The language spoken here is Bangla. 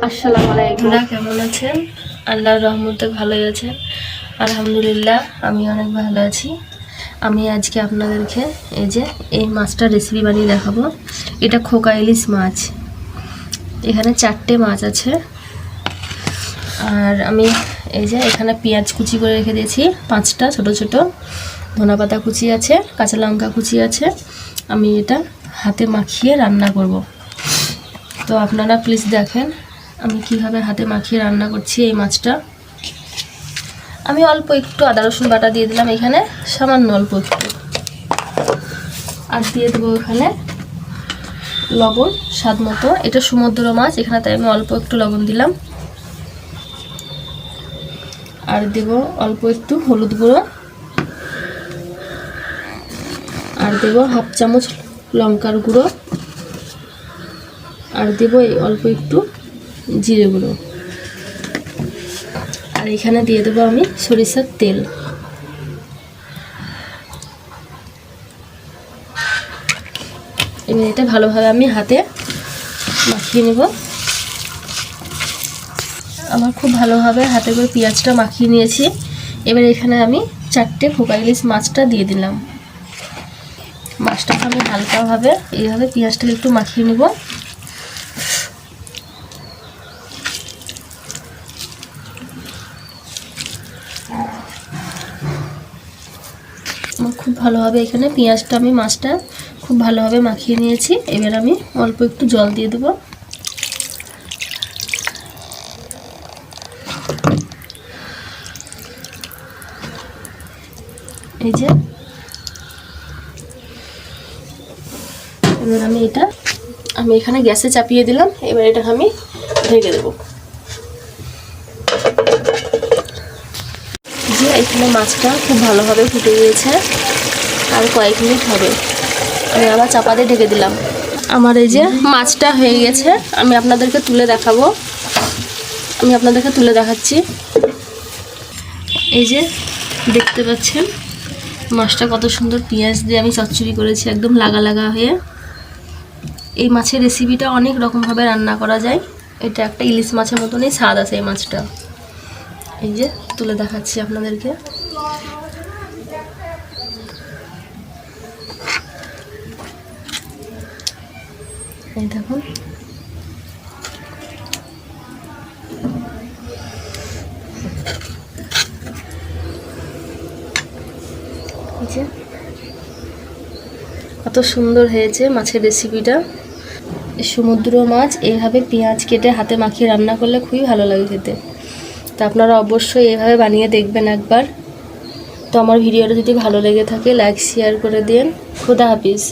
আসসালামু আলাইকুম। আপনারা কেমন আছেন? আল্লাহর রহমতে ভালোই আছেন। আলহামদুলিল্লাহ আমি অনেক ভালো আছি। আমি আজকে আপনাদেরকে এই মাছটার রেসিপি বানিয়ে দেখাবো। এটা খোকা ইলিশ মাছ। এখানে 4টে মাছ আছে। আর আমি এখানে পেঁয়াজ কুচি করে রেখে দিয়েছি 5টা ছোট ছোট, ধনেপাতা কুচি আছে, কাঁচা লঙ্কা কুচি আছে। আমি এটা হাতে মাখিয়ে রান্না করব। তো আপনারা প্লিজ দেখেন আমি কিভাবে হাতে মাখিয়ে রান্না করছি এই মাছটা। আমি অল্প একটু আদা রসুন বাটা দিয়ে দিলাম এখানে, সামান্য অল্প একটু। আর দিয়ে দেবো এখানে লবণ স্বাদ মতো। এটা সমুদ্র মাছ, এখানে তাই আমি অল্প একটু লবণ দিলাম। আর দেব অল্প একটু হলুদ গুঁড়ো, আর দেব হাফ চামচ লঙ্কার গুঁড়ো, আর দেব এই অল্প একটু জিরে গুঁড়ো। আর এখানে দিয়ে দেবো আমি সরিষার তেল। এবার এটা ভালোভাবে আমি হাতে মাখিয়ে নেব। আমার খুব ভালোভাবে হাতে করে পেঁয়াজটা মাখিয়ে নিয়েছি। এবার এখানে আমি 4টে খোকা ইলিশ মাছটা দিয়ে দিলাম। মাছটাকে আমি হালকাভাবে এইভাবে পেঁয়াজটাকে একটু মাখিয়ে নেব। খুব ভালোভাবে এখানে পেঁয়াজটা আমি মাছটা খুব ভালোভাবে মাখিয়ে নিয়েছি। এবার আমি অল্প একটু জল দিয়ে দেবো। এই যে এবার আমি এখানে গ্যাসে চাপিয়ে দিলাম। এবার এটা আমি ঢেকে দেবো। যে এখানে মাছটা খুব ভালোভাবে ফুটে গিয়েছে, আর কয়েক মিনিট হবে। আমি আবার চাপা দিয়ে ঢেকে দিলাম। আমার এই যে মাছটা হয়ে গেছে, আমি আপনাদেরকে তুলে দেখাবো। আমি আপনাদেরকে তুলে দেখাচ্ছি। এই যে দেখতে পাচ্ছেন মাছটা কত সুন্দর পেঁয়াজ দিয়ে আমি চচ্চড়ি করেছি, একদম লাগা লাগা হয়ে। এই মাছের রেসিপিটা অনেক রকমভাবে রান্না করা যায়। এটা একটা ইলিশ মাছের মতনই স্বাদ আছে এই মাছটা। এই যে তুলে দেখাচ্ছি আপনাদেরকে। এই দেখুন, কত সুন্দর হয়েছে মাছের রেসিপিটা। সমুদ্র মাছ এইভাবে পেঁয়াজ কেটে হাতে মাখিয়ে রান্না করলে খুবই ভালো লাগে খেতে। তো আপনারা অবশ্যই এইভাবে বানিয়ে দেখবেন একবার। তো আমার ভিডিওটা যদি ভালো লেগে থাকে লাইক শেয়ার করে দিন। খোদা হাফিজ।